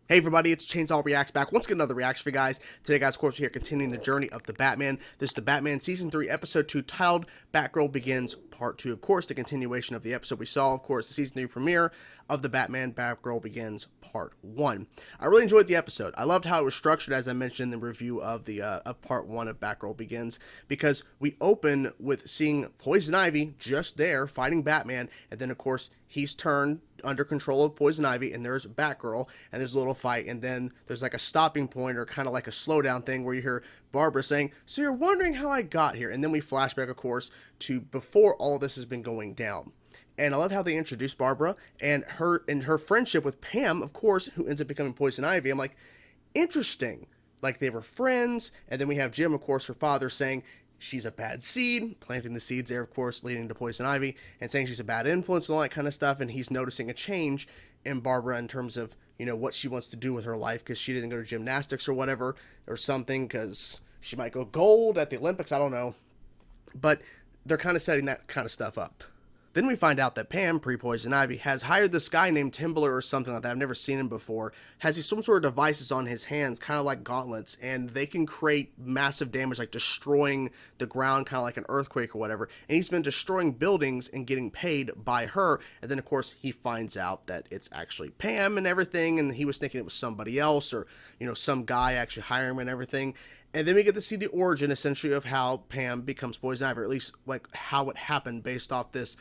Hey everybody, it's Chainsaw Reacts back. Once again, another reaction for you guys. Today, guys, of course, we're here continuing the journey of the Batman. This is the Batman Season 3, Episode 2, titled Batgirl Begins, Part 2. Of course, the continuation of the episode we saw, of course, the Season 3 premiere of the Batman Batgirl Begins, Part 1. I really enjoyed the episode. I loved how it was structured, as I mentioned in the review of the of Part 1 of Batgirl Begins, because we open with seeing Poison Ivy just there fighting Batman, and then, of course, he's turned under control of Poison Ivy, and there's Batgirl, and there's a little fight, and then there's like a stopping point or kind of like a slowdown thing where you hear Barbara saying, "So you're wondering how I got here," and then we flashback, of course, to before all this has been going down. And I love how they introduced Barbara and her friendship with Pam, of course, who ends up becoming Poison Ivy. I'm like, interesting. Like, they were friends, and then we have Jim, of course, her father, saying she's a bad seed, planting the seeds there, of course, leading to Poison Ivy, and saying she's a bad influence and all that kind of stuff, and he's noticing a change in Barbara in terms of, you know, what she wants to do with her life, because she didn't go to gymnastics or whatever, or something, because she might go gold at the Olympics, I don't know, but they're kind of setting that kind of stuff up. Then we find out that Pam, pre-Poison Ivy, has hired this guy named Timbaler or something like that. I've never seen him before. Has some sort of devices on his hands, kind of like gauntlets, and they can create massive damage, like destroying the ground, kind of like an earthquake or whatever. And he's been destroying buildings and getting paid by her. And then, of course, he finds out that it's actually Pam and everything, and he was thinking it was somebody else or, you know, some guy actually hiring him and everything. And then we get to see the origin, essentially, of how Pam becomes Poison Ivy, or at least like how it happened based off this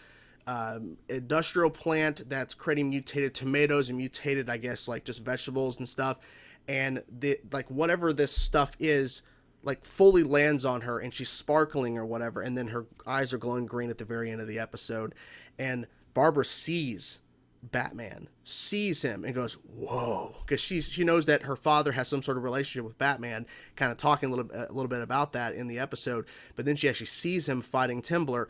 industrial plant that's creating mutated tomatoes and mutated, I guess, like just vegetables and stuff. And the like whatever this stuff is, like fully lands on her, and she's sparkling or whatever. And then her eyes are glowing green at the very end of the episode. And Barbara sees Batman, sees him, and goes, "Whoa!" Because she knows that her father has some sort of relationship with Batman. Kind of talking a little bit about that in the episode. But then she actually sees him fighting Timbaler.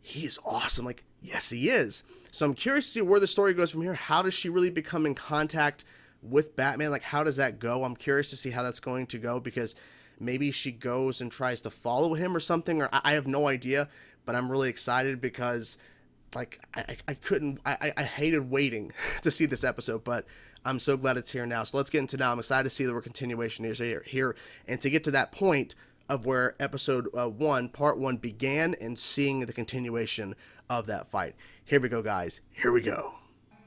He's awesome. Like, yes, he is. So I'm curious to see where the story goes from here. How does she really become in contact with Batman? Like, how does that go? I'm curious to see how that's going to go, because maybe she goes and tries to follow him or something, or I have no idea, but I'm really excited because, like, I hated waiting to see this episode, but I'm so glad it's here now. So let's get into it now. I'm excited to see that we're continuation here. And to get to that point of where episode 1, part 1 began, and seeing the continuation of that fight. Here we go, guys. Here we go.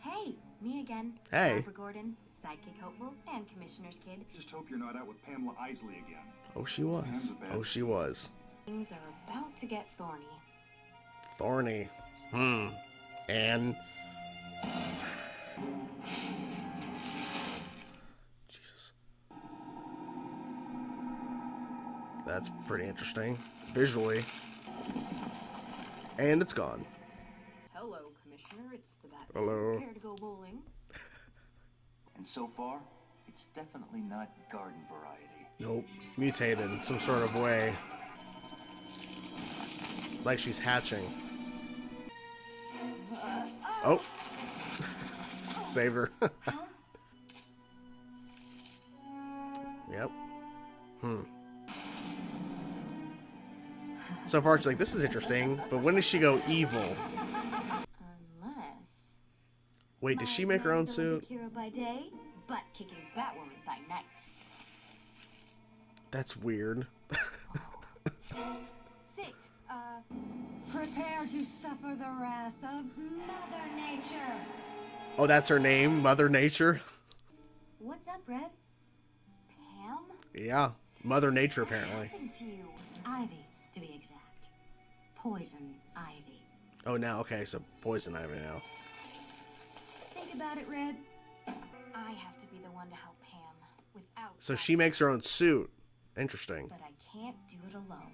Hey, me again. Hey. Barbara Gordon, sidekick hopeful, and commissioner's kid. Just hope you're not out with Pamela Isley again. Oh, she was. Oh, she was. Things are about to get thorny. Thorny. And Jesus. That's pretty interesting visually. And it's gone. Hello, Commissioner. It's the Batman. Hello. Care to go bowling? And so far, it's definitely not garden variety. Nope. It's mutated in some sort of way. It's like she's hatching. Oh. Saved her. Yep. So far, she's like, this is interesting, but when does she go evil? Unless... Wait, did she make her own Miles suit? Hero by day, butt-kicking Batwoman by night. That's weird. Sit. Prepare to suffer the wrath of Mother Nature. Oh, that's her name, Mother Nature? What's up, Red? Pam? Yeah, Mother Nature, apparently. What happened to you? Ivy, to be exact. Poison Ivy. Oh, now, okay, so Poison Ivy now. Think about it, Red. I have to be the one to help Pam without... So she makes her own suit. Interesting. But I can't do it alone.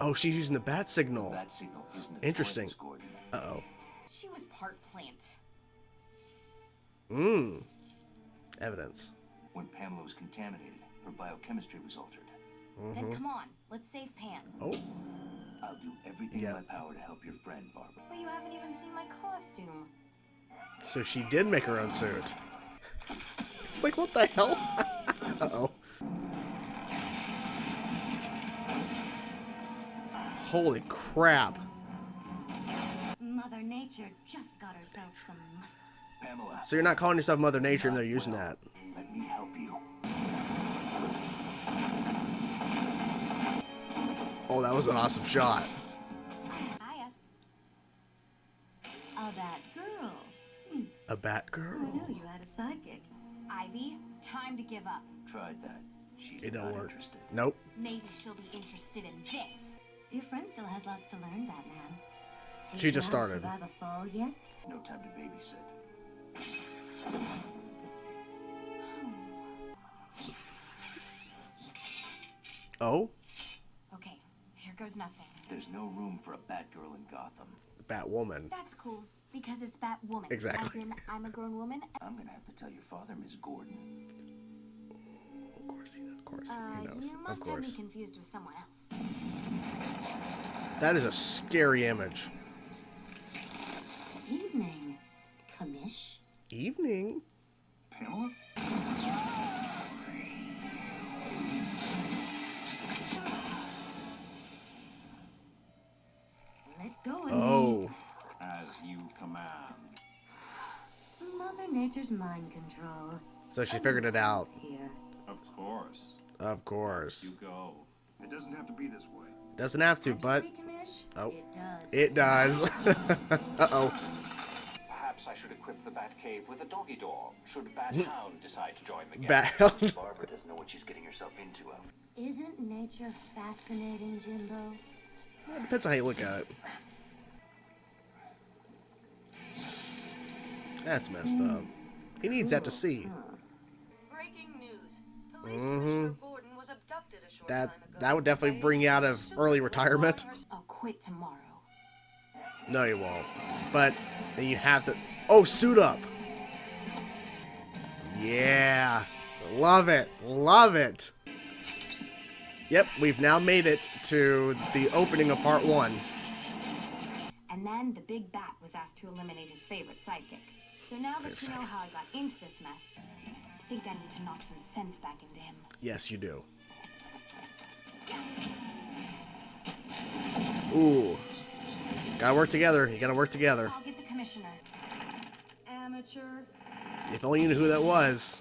Oh, she's using the bat signal. That signal isn't Interesting. Gordon. Uh-oh. She was part plant. Evidence. When Pamela was contaminated, her biochemistry was altered. Then come on, let's save Pam. Oh. I'll do everything in my power to help your friend, Barbara. But you haven't even seen my costume. So she did make her own suit. It's like, what the hell? Uh-oh. Holy crap. Mother Nature just got herself some muscle. Pamela, So you're not calling yourself Mother Nature and they're using that. let me help you. Oh, that was an awesome shot. Hiya. Oh, that girl. A I Batgirl. knew you had a sidekick. Ivy, time to give up. Tried that. She's It don't not work. interested. Nope. Maybe she'll be interested in this. Your friend still has lots to learn, Batman. Did She you just not started. survive a fall yet? No time to babysit. Oh, Okay, here goes nothing. There's no room for a Batgirl in Gotham. Batwoman. That's cool, because it's Batwoman. Exactly. As in, I'm a grown woman. I'm gonna have to tell your father, Miss Gordon. Of course he knows. Of course he knows. You Of must have me course. confused with someone else. That is a scary image. Evening, Commish. Evening. Pamela? Let go of Oh, As you command. me. Mother Nature's mind control. so she figured it out. Here. Of course. Of course. You go. It doesn't have to be this way. Doesn't have to, but Actually, Commish, oh. it does. it does. Uh-oh. Perhaps I should equip the Batcave with a doggy door, should Bathound decide to join the gang. Bat. Barbara doesn't know what she's getting herself into. Isn't nature fascinating, Jimbo? Depends on how you look at it. That's messed up. He needs that to see. Breaking news. Police Mm-hmm. Mr. Gordon was abducted a short That time ago that would definitely by bring you out a of early retirement. I'll quit tomorrow. No, you won't. But then you have to. Oh, suit up. Yeah, love it, love it. Yep, we've now made it to the opening of part 1. And then the big bat was asked to eliminate his favorite sidekick. So now that you know how I got into this mess, I think I need to knock some sense back into him. Yes, you do. Ooh, gotta work together. You gotta work together. I'll get the commissioner. Amateur. If only you knew who that was.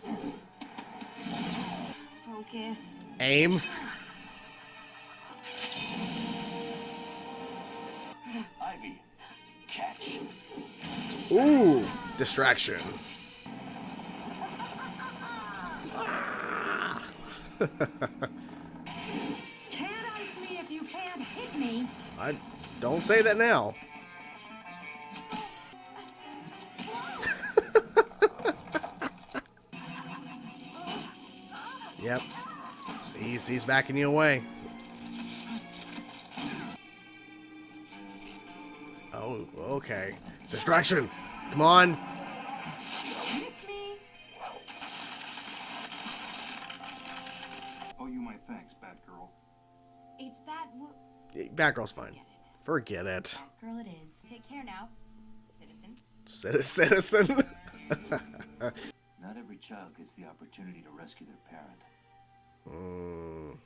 Focus. Aim. Ivy, catch. Ooh, distraction. Can't ice me if you can't hit me. I don't say that now. Yep. He's backing you away. Oh, okay. Distraction. Come on. Missed me. Owe you my thanks, Batgirl. It's Batgirl's fine. Forget it. Batgirl it is. Take care now, citizen. Citizen. Not every child gets the opportunity to rescue their parent. Mm,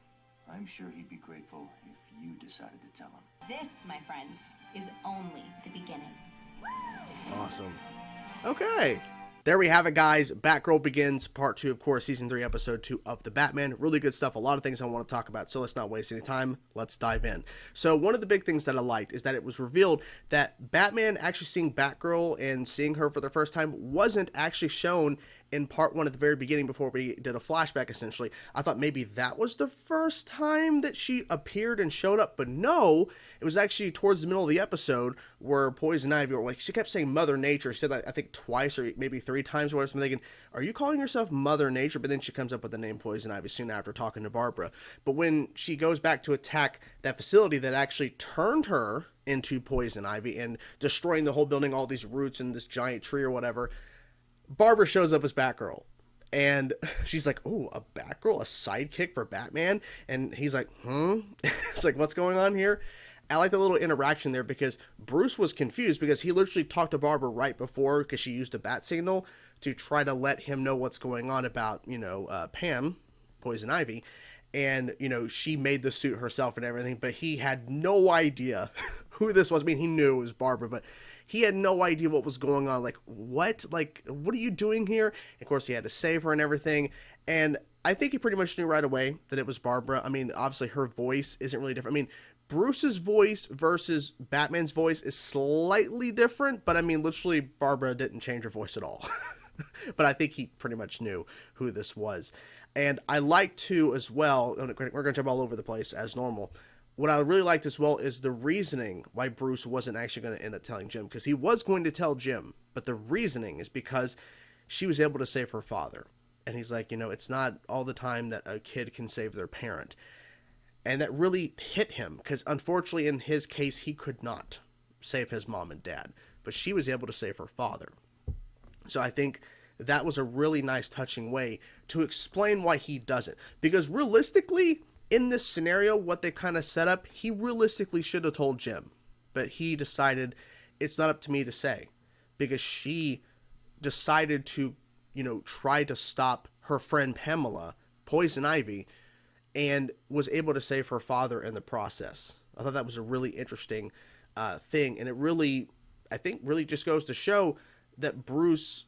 I'm sure he'd be grateful if you decided to tell him. This, my friends, is only the beginning. awesome. Okay. There we have it, guys. Batgirl Begins, Part 2, of course, Season 3, Episode 2 of The Batman. Really good stuff. A lot of things I want to talk about, so let's not waste any time. Let's dive in. So one of the big things that I liked is that it was revealed that Batman actually seeing Batgirl and seeing her for the first time wasn't actually shown in Part 1 at the very beginning before we did a flashback, essentially. I thought maybe that was the first time that she appeared and showed up, but no, it was actually towards the middle of the episode where Poison Ivy, or like she kept saying Mother Nature. She said that I think twice or maybe 3 times. Where I was thinking, are you calling yourself Mother Nature? But then she comes up with the name Poison Ivy soon after talking to Barbara. But when she goes back to attack that facility that actually turned her into Poison Ivy and destroying the whole building, all these roots and this giant tree or whatever, Barbara shows up as Batgirl. And she's like, oh, a Batgirl, a sidekick for Batman? And he's like, It's like, what's going on here? I like the little interaction there because Bruce was confused because he literally talked to Barbara right before because she used a bat signal to try to let him know what's going on about, Pam, Poison Ivy. And, she made the suit herself and everything, but he had no idea who this was. I mean, he knew it was Barbara, but he had no idea what was going on. Like, what? Like, what are you doing here? And of course, he had to save her and everything. And I think he pretty much knew right away that it was Barbara. I mean, obviously, her voice isn't really different. I mean, Bruce's voice versus Batman's voice is slightly different, but I mean, literally, Barbara didn't change her voice at all. But I think he pretty much knew who this was. And I like to, as well, we're going to jump all over the place as normal. What I really liked as well is the reasoning why Bruce wasn't actually going to end up telling Jim, because he was going to tell Jim, but the reasoning is because she was able to save her father. And he's like, it's not all the time that a kid can save their parent. And that really hit him, because unfortunately in his case, he could not save his mom and dad, but she was able to save her father. So I think that was a really nice, touching way to explain why he doesn't. Because realistically, in this scenario, what they kind of set up, he realistically should have told Jim. But he decided, it's not up to me to say. Because she decided to, try to stop her friend Pamela, Poison Ivy, and was able to save her father in the process. I thought that was a really interesting thing. And it really, I think, really just goes to show that Bruce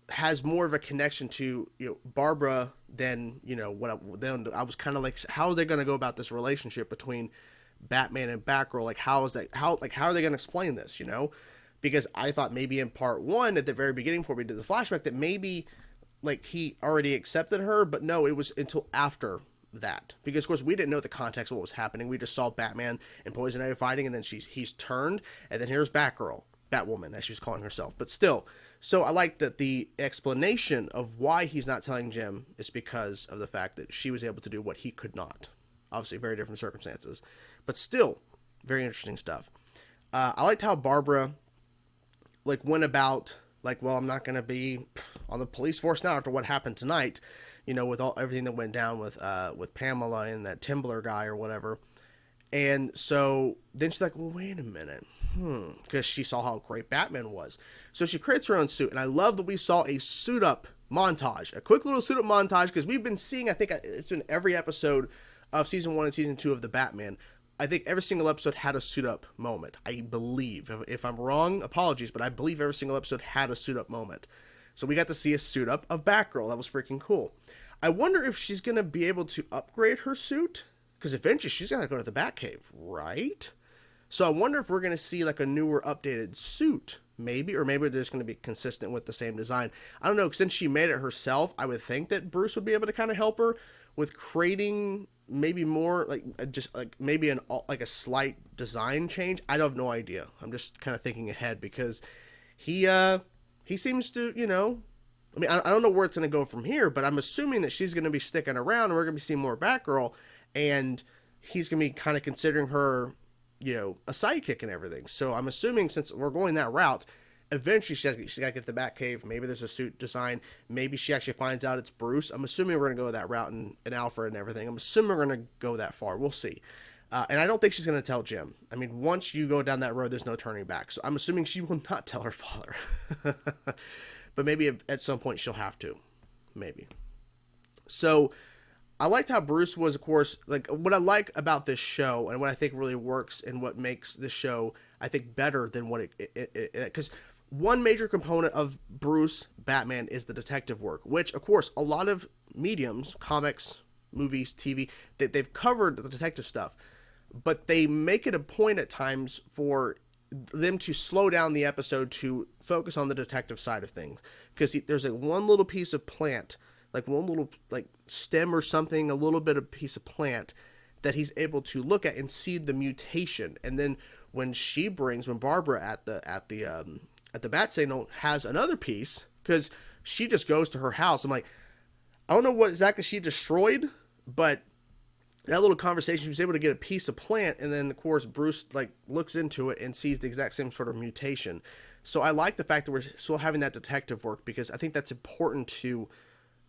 has more of a connection to Barbara than then I was kind of like, how are they going to go about this relationship between Batman and Batgirl? Like, how are they going to explain this? Because I thought maybe in part 1 at the very beginning before we did the flashback that maybe like he already accepted her, but no, it was until after that, because of course we didn't know the context of what was happening. We just saw Batman and Poison Ivy fighting, and then he's turned, and then here's Batwoman, as she was calling herself. But still, so I like that the explanation of why he's not telling Jim is because of the fact that she was able to do what he could not. Obviously, very different circumstances, but still, very interesting stuff. I liked how Barbara, went about, well, I'm not going to be on the police force now after what happened tonight, with everything that went down with Pamela and that Timbler guy or whatever. And so then she's like, well, wait a minute. Because she saw how great Batman was. So she creates her own suit. And I love that we saw a suit up montage, a quick little suit up montage, because we've been seeing, I think it's in every episode of season 1 and season 2 of the Batman. I think every single episode had a suit up moment. I believe, if I'm wrong, apologies, but I believe every single episode had a suit up moment. So we got to see a suit up of Batgirl. That was freaking cool. I wonder if she's going to be able to upgrade her suit, because eventually she's going to go to the Batcave, right? So I wonder if we're going to see like a newer updated suit, maybe, or maybe they're just going to be consistent with the same design. I don't know, since she made it herself, I would think that Bruce would be able to kind of help her with creating maybe more maybe a slight design change. I don't have no idea. I'm just kind of thinking ahead, because he seems to, I mean, I don't know where it's going to go from here, but I'm assuming that she's going to be sticking around and we're going to be seeing more Batgirl, and he's going to be kind of considering her, a sidekick and everything. So I'm assuming since we're going that route, eventually she's got to get to the Batcave. Maybe there's a suit design. Maybe she actually finds out it's Bruce. I'm assuming we're going to go that route and Alfred and everything. I'm assuming we're going to go that far. We'll see. And I don't think she's going to tell Jim. I mean, once you go down that road, there's no turning back. So I'm assuming she will not tell her father. But maybe at some point she'll have to. Maybe. So I liked how Bruce was, of course, what I like about this show and what I think really works and what makes this show, I think, better than what because one major component of Bruce Batman is the detective work, which, of course, a lot of mediums, comics, movies, TV, they've covered the detective stuff, but they make it a point at times for them to slow down the episode to focus on the detective side of things, because there's one little piece of plant, one little stem or something, a little bit of piece of plant that he's able to look at and see the mutation. And then when Barbara at the Bat Signal has another piece, because she just goes to her house. I'm like, I don't know what exactly she destroyed, but that little conversation, she was able to get a piece of plant, and then of course Bruce looks into it and sees the exact same sort of mutation. So I like the fact that we're still having that detective work, because I think that's important to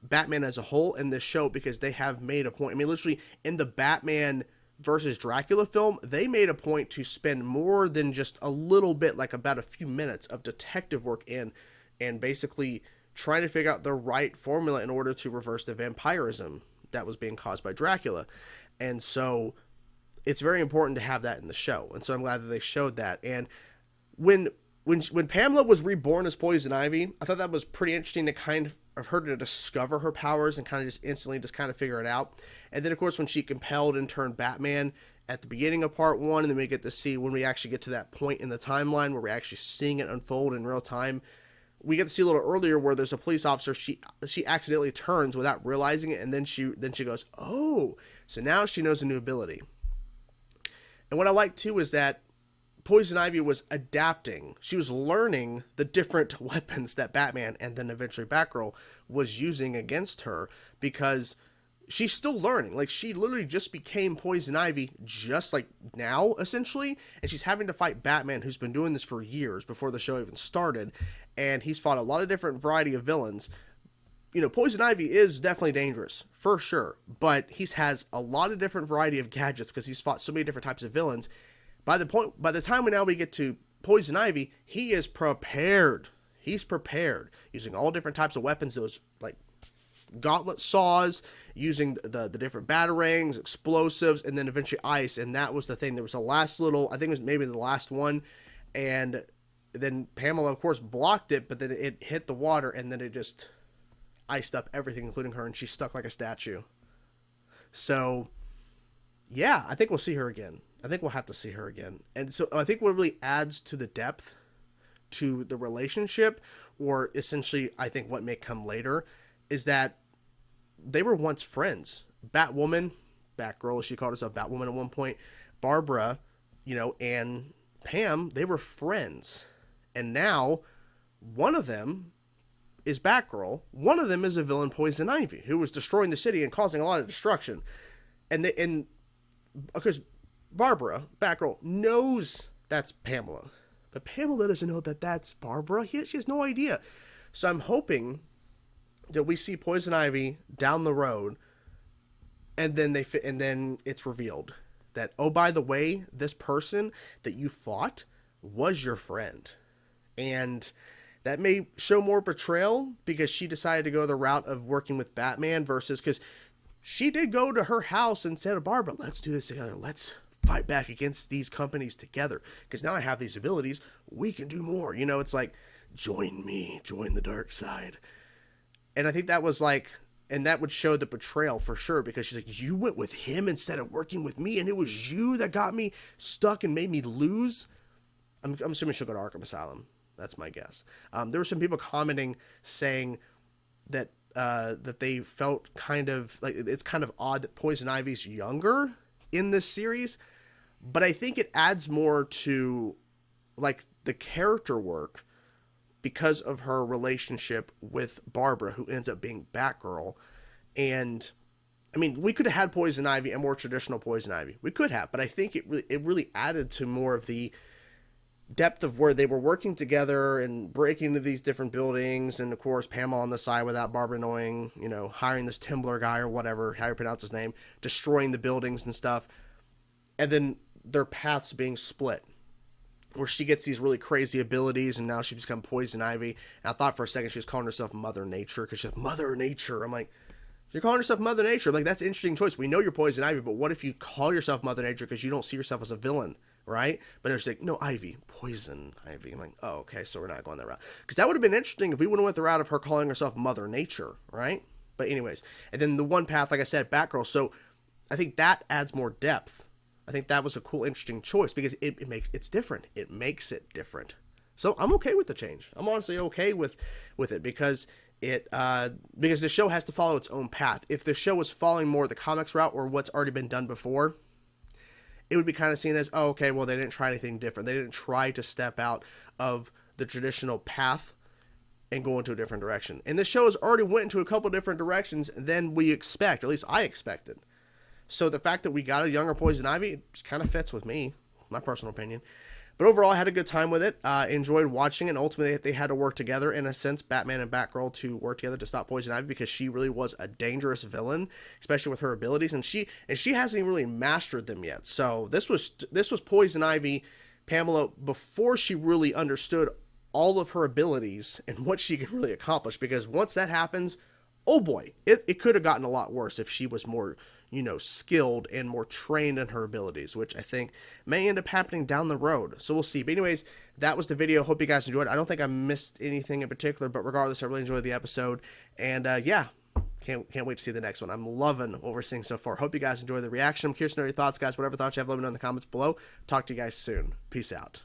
Batman as a whole in this show, because they have made a point. I mean, literally in the Batman versus Dracula film, they made a point to spend more than just a little bit, about a few minutes of detective work and basically trying to figure out the right formula in order to reverse the vampirism that was being caused by Dracula. And so it's very important to have that in the show. And so I'm glad that they showed that. And when Pamela was reborn as Poison Ivy, I thought that was pretty interesting to kind of her to discover her powers and kind of just instantly just kind of figure it out. And then, of course, when she compelled and turned Batman at the beginning of part 1, and then we get to see when we actually get to that point in the timeline where we're actually seeing it unfold in real time. We get to see a little earlier where there's a police officer, she accidentally turns without realizing it, and then she goes, oh, so now she knows a new ability. And what I like too is that Poison Ivy was adapting. She was learning the different weapons that Batman and then eventually Batgirl was using against her, because she's still learning. Like, she literally just became Poison Ivy just like now, essentially, and she's having to fight Batman, who's been doing this for years before the show even started, and he's fought a lot of different variety of villains. You know, Poison Ivy is definitely dangerous, for sure, but he has a lot of different variety of gadgets because he's fought so many different types of villains. By the time we get to Poison Ivy, he is prepared. He's prepared, using all different types of weapons, those like gauntlet saws, using the different batarangs, explosives, and then eventually ice. And that was the thing. There was a last little, I think it was maybe the last one, and then Pamela, of course, blocked it, but then it hit the water, and then it just iced up everything, including her, and she's stuck like a statue. So, yeah, I think we'll see her again. I think we'll have to see her again. And so I think what really adds to the depth to the relationship, or essentially I think what may come later, is that they were once friends. Batwoman, Batgirl, she called herself Batwoman at one point, Barbara, and Pam, they were friends. And now one of them is Batgirl. One of them is a villain, Poison Ivy, who was destroying the city and causing a lot of destruction. And because Barbara, Batgirl, knows that's Pamela, but Pamela doesn't know that that's Barbara. She has no idea. So I'm hoping that we see Poison Ivy down the road, and then it's revealed that, oh, by the way, this person that you fought was your friend. And that may show more betrayal because she decided to go the route of working with Batman versus, because she did go to her house and said to Barbara, let's do this together. Let's fight back against these companies together. Because now I have these abilities. We can do more. It's like, join me, join the dark side. And I think that was like, and that would show the betrayal for sure, because she's like, you went with him instead of working with me, and it was you that got me stuck and made me lose. I'm assuming she'll go to Arkham Asylum. That's my guess. There were some people commenting saying that that they felt kind of like it's kind of odd that Poison Ivy's younger in this series, but I think it adds more to like the character work because of her relationship with Barbara, who ends up being Batgirl. And I mean, we could have had Poison Ivy, a more traditional Poison Ivy. We could have, but I think it really added to more of the depth of where they were working together and breaking into these different buildings. And of course, Pamela on the side without Barbara knowing, hiring this Timbler guy or whatever, how you pronounce his name, destroying the buildings and stuff. And then their paths being split, where she gets these really crazy abilities and now she's become Poison Ivy. And I thought for a second she was calling herself Mother Nature, because she's like, Mother Nature. I'm like, you're calling yourself Mother Nature. I'm like, that's an interesting choice. We know you're Poison Ivy, but what if you call yourself Mother Nature because you don't see yourself as a villain, right? But they're just like, no, Ivy, Poison Ivy. I'm like, oh, okay, so we're not going that route. Because that would have been interesting if we would have went the route of her calling herself Mother Nature, right? But anyways, and then the one path, like I said, Batgirl. So I think that adds more depth. I think that was a cool, interesting choice because it's different. It makes it different. So I'm okay with the change. I'm honestly okay with it because because the show has to follow its own path. If the show was following more the comics route or what's already been done before, it would be kind of seen as, oh, okay, well, they didn't try anything different. They didn't try to step out of the traditional path and go into a different direction. And this show has already went into a couple different directions than we expect, or at least I expected. So the fact that we got a younger Poison Ivy just kind of fits with me, my personal opinion. But overall, I had a good time with it. Enjoyed watching it. And ultimately, they had to work together, in a sense, Batman and Batgirl, to work together to stop Poison Ivy, because she really was a dangerous villain, especially with her abilities. And she hasn't even really mastered them yet. So this was Poison Ivy, Pamela, before she really understood all of her abilities and what she could really accomplish. Because once that happens, oh boy, it could have gotten a lot worse if she was more, skilled and more trained in her abilities, which I think may end up happening down the road. So we'll see. But anyways, that was the video. Hope you guys enjoyed it. I don't think I missed anything in particular, but regardless, I really enjoyed the episode. And yeah, can't wait to see the next one. I'm loving what we're seeing so far. Hope you guys enjoy the reaction. I'm curious to know your thoughts, guys. Whatever thoughts you have, let me know in the comments below. Talk to you guys soon. Peace out.